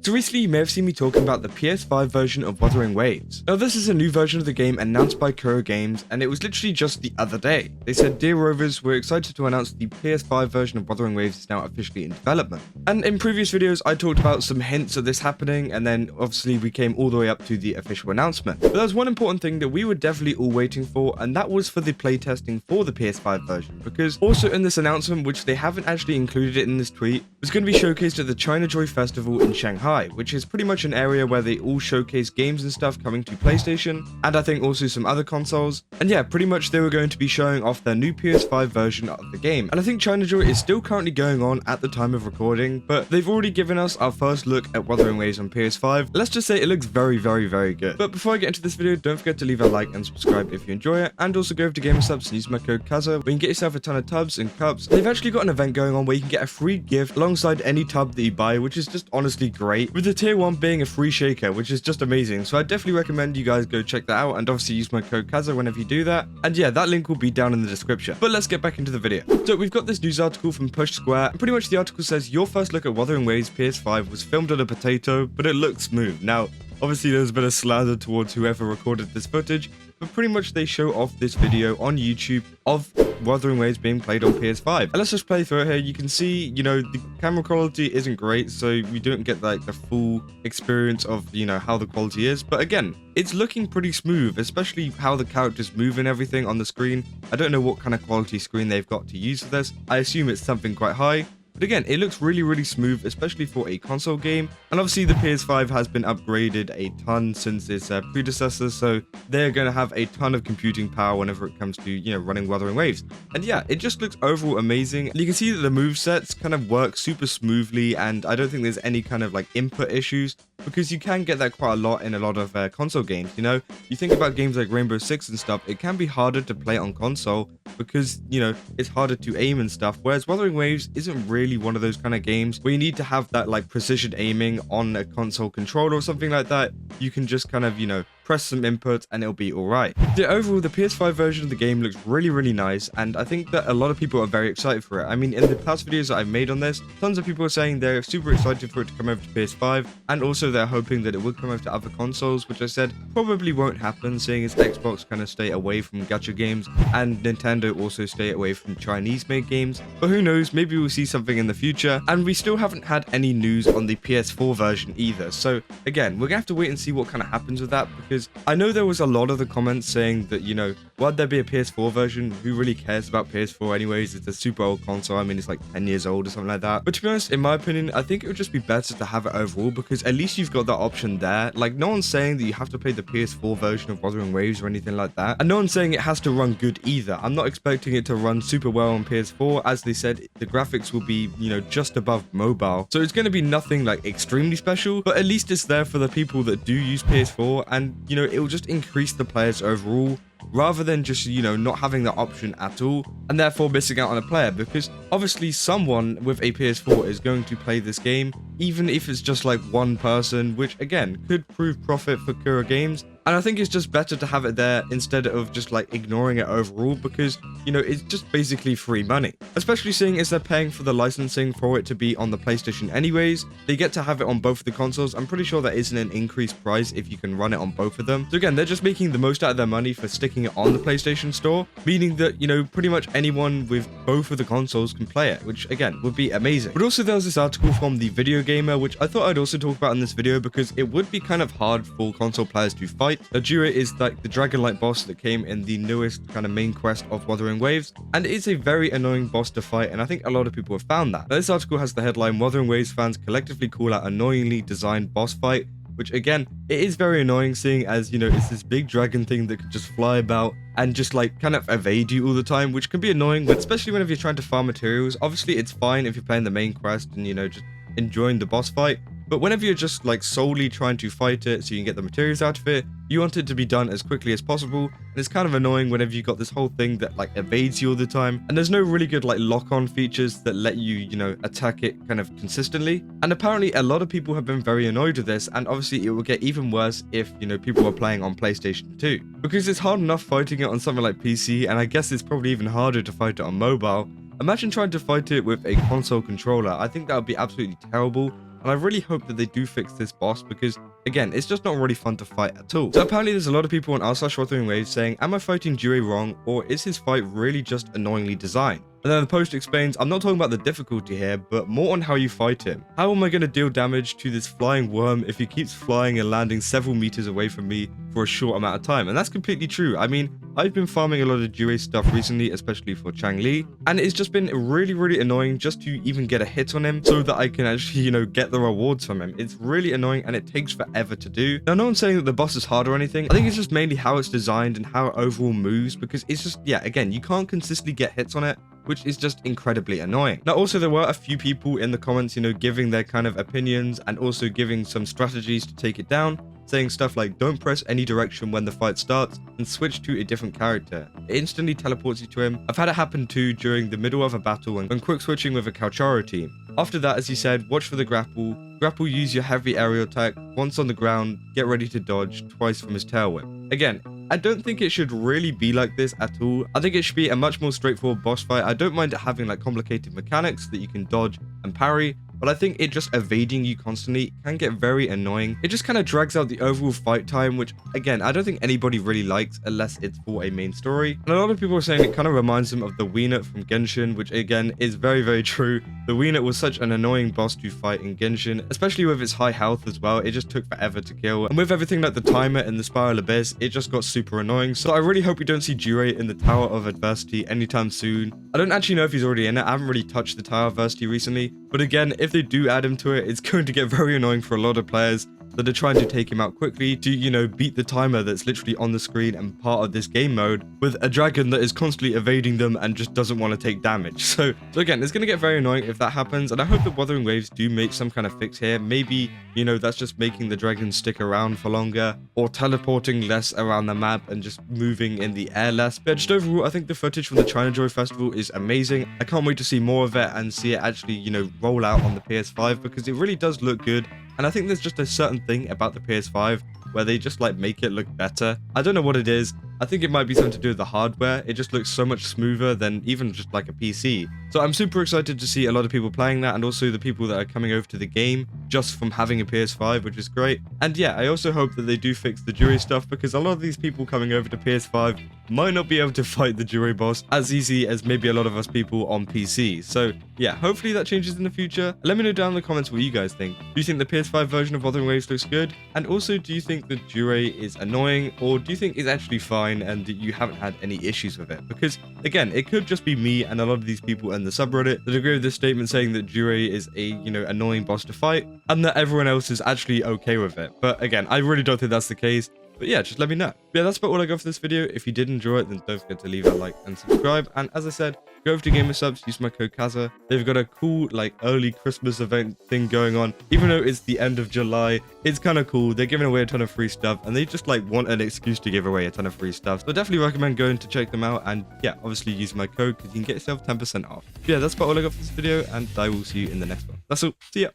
So recently you may have seen me talking about the PS5 version of Wuthering Waves. Now this is a new version of the game announced by WuWa Games, and it was literally just the other day. They said, "Dear Rovers, we're excited to announce the PS5 version of Wuthering Waves is now officially in development." And in previous videos I talked about some hints of this happening, and then obviously we came all the way up to the official announcement. But there's one important thing that we were definitely all waiting for, and that was for the playtesting for the PS5 version, because also in this announcement, which they haven't actually included it in this tweet, was going to be showcased at the China Joy Festival in Shanghai, which is pretty much an area where they all showcase games and stuff coming to PlayStation, and I think also some other consoles. And yeah, pretty much they were going to be showing off their new PS5 version of the game. And I think China Joy is still currently going on at the time of recording, but they've already given us our first look at Wuthering Waves on PS5. Let's just say it looks very, very, very good. But before I get into this video, don't forget to leave a like and subscribe if you enjoy it, and also go over to GamerSubs and use my code KAZA, where you can get yourself a ton of tubs and cups. And they've actually got an event going on where you can get a free gift alongside any tub that you buy, which is just honestly great, with the tier 1 being a free shaker, which is just amazing. So I definitely recommend you guys go check that out, and obviously use my code KAZA whenever you do that. And yeah, that link will be down in the description. But let's get back into the video. So we've got this news article from Push Square, and pretty much the article says, "Your first look at Wuthering Waves PS5 was filmed on a potato, but it looked smooth." Now, obviously there's been a slander towards whoever recorded this footage, but pretty much they show off this video on YouTube of Wuthering Waves being played on PS5. And let's just play through it here. You can see, you know, the camera quality isn't great, so we don't get like the full experience of, you know, how the quality is. But again, it's looking pretty smooth, especially how the characters move and everything on the screen. I don't know what kind of quality screen they've got to use for this. I assume it's something quite high. But again, it looks really, really smooth, especially for a console game. And obviously the PS5 has been upgraded a ton since its predecessor, so they're going to have a ton of computing power whenever it comes to, you know, running Wuthering Waves. And yeah, it just looks overall amazing. And you can see that the movesets kind of work super smoothly, and I don't think there's any kind of like input issues, because you can get that quite a lot in a lot of console games. You know, you think about games like Rainbow Six and stuff, it can be harder to play on console because, you know, it's harder to aim and stuff, whereas Wuthering Waves isn't really one of those kind of games where you need to have that like precision aiming on a console controller or something like that. You can just kind of, you know, press some input and it'll be alright. Yeah, overall the PS5 version of the game looks really, really nice, and I think that a lot of people are very excited for it. I mean, in the past videos that I've made on this, tons of people are saying they're super excited for it to come over to PS5, and also they're hoping that it will come over to other consoles, which I said probably won't happen, seeing as Xbox kind of stay away from gacha games and Nintendo also stay away from Chinese made games. But who knows, maybe we'll see something in the future. And we still haven't had any news on the PS4 version either, so again, we're gonna have to wait and see what kind of happens with that, because I know there was a lot of the comments saying that, you know, why'd there be a PS4 version? Who really cares about PS4 anyways? It's a super old console. I mean, it's like 10 years old or something like that. But to be honest, in my opinion, I think it would just be better to have it overall, because at least you've got that option there. Like, no one's saying that you have to play the PS4 version of Wuthering Waves or anything like that. And no one's saying it has to run good either. I'm not expecting it to run super well on PS4. As they said, the graphics will be, you know, just above mobile. So it's going to be nothing like extremely special, but at least it's there for the people that do use PS4, and, you know, it will just increase the players overall, rather than just, you know, not having that option at all and therefore missing out on a player, because obviously someone with a PS4 is going to play this game, even if it's just like one person, which again could prove profit for WuWa Games. And I think it's just better to have it there instead of just like ignoring it overall, because, you know, it's just basically free money, especially seeing as they're paying for the licensing for it to be on the PlayStation anyways. They get to have it on both of the consoles. I'm pretty sure that isn't an increased price if you can run it on both of them. So again, they're just making the most out of their money for sticking it on the PlayStation Store, meaning that, you know, pretty much anyone with both of the consoles can play it, which again would be amazing. But also there was this article from the Video Gamer, which I thought I'd also talk about in this video, because it would be kind of hard for console players to fight. Ajura is like the dragon-like boss that came in the newest kind of main quest of Wuthering Waves, and it is a very annoying boss to fight, and I think a lot of people have found that. Now, this article has the headline, "Wuthering Waves fans collectively call out annoyingly designed boss fight," which again, it is very annoying, seeing as, you know, it's this big dragon thing that could just fly about and just like kind of evade you all the time, which can be annoying, but especially whenever you're trying to farm materials. Obviously it's fine if you're playing the main quest and, you know, just enjoying the boss fight, but whenever you're just like solely trying to fight it so you can get the materials out of it, you want it to be done as quickly as possible. And it's kind of annoying whenever you got this whole thing that like evades you all the time, and there's no really good like lock-on features that let you, you know, attack it kind of consistently. And apparently a lot of people have been very annoyed with this, and obviously it will get even worse if, you know, people are playing on PlayStation 2, because it's hard enough fighting it on something like PC, and I guess it's probably even harder to fight it on mobile. Imagine trying to fight it with a console controller. I think that would be absolutely terrible. and I really hope that they do fix this boss because, again, it's just not really fun to fight at all. So apparently there's a lot of people on r/Wuthering Waves saying, am I fighting Jure wrong, or is his fight really just annoyingly designed? And then the post explains, I'm not talking about the difficulty here, but more on how you fight him. How am I going to deal damage to this flying worm if he keeps flying and landing several meters away from me for a short amount of time? And that's completely true. I mean, I've been farming a lot of Jure stuff recently, especially for Changli, and it's just been really annoying just to even get a hit on him so that I can actually, get the rewards from him. It's really annoying and it takes forever to do. Now, no one's saying that the boss is hard or anything. I think it's just mainly how it's designed and how it overall moves, because it's just, yeah, again, you can't consistently get hits on it, which is just incredibly annoying. Now, also, there were a few people in the comments, giving their kind of opinions and also giving some strategies to take it down, saying stuff like, don't press any direction when the fight starts and switch to a different character. It instantly teleports you to him. I've had it happen too during the middle of a battle when quick switching with a Kalchara team. After that, as he said, watch for the grapple. Grapple, use your heavy aerial attack. Once on the ground, get ready to dodge twice from his tail whip. Again, I don't think it should really be like this at all. I think it should be a much more straightforward boss fight. I don't mind it having like complicated mechanics that you can dodge and parry, but I think it just evading you constantly can get very annoying. It just kind of drags out the overall fight time, which again, I don't think anybody really likes unless it's for a main story. And a lot of people are saying it kind of reminds them of the Weenet from Genshin, which again is very true. The Weenet was such an annoying boss to fight in Genshin, especially with its high health as well. It just took forever to kill. And with everything like the timer and the Spiral Abyss, it just got super annoying. So I really hope we don't see Jure in the Tower of Adversity anytime soon. I don't actually know if he's already in it. I haven't really touched the Tower of Adversity recently. But again, if they do add him to it, it's going to get very annoying for a lot of players that are trying to take him out quickly to, beat the timer that's literally on the screen and part of this game mode with a dragon that is constantly evading them and just doesn't want to take damage. So again, it's going to get very annoying if that happens, and I hope that Wuthering Waves do make some kind of fix here. Maybe, that's just making the dragon stick around for longer or teleporting less around the map and just moving in the air less. But just overall, I think the footage from the China Joy Festival is amazing. I can't wait to see more of it and see it actually, roll out on the PS5 because it really does look good. And I think there's just a certain thing about the PS5 where they just like make it look better. I don't know what it is. I think it might be something to do with the hardware. It just looks so much smoother than even just like a PC. So I'm super excited to see a lot of people playing that, and also the people that are coming over to the game just from having a PS5, which is great. And yeah, I also hope that they do fix the Jure stuff, because a lot of these people coming over to PS5 might not be able to fight the Jure boss as easy as maybe a lot of us people on PC. So yeah, hopefully that changes in the future. Let me know down in the comments what you guys think. Do you think the PS5 version of Wuthering Waves looks good? And also, do you think the Jure is annoying, or do you think it's actually fine and you haven't had any issues with it? Because again, it could just be me and a lot of these people in the subreddit that agree with this statement saying that Jure is a annoying boss to fight and that everyone else is actually okay with it. But again, I really don't think that's the case. But yeah, just let me know. Yeah, that's about all I got for this video. If you did enjoy it, then don't forget to leave a like and subscribe. And as I said, go over to GamerSubs, use my code Kaza. They've got a cool early Christmas event thing going on. Even though it's the end of July, it's kind of cool. They're giving away a ton of free stuff, and they just want an excuse to give away a ton of free stuff. So I definitely recommend going to check them out. And yeah, obviously use my code because you can get yourself 10% off. Yeah, that's about all I got for this video, and I will see you in the next one. That's all. See ya.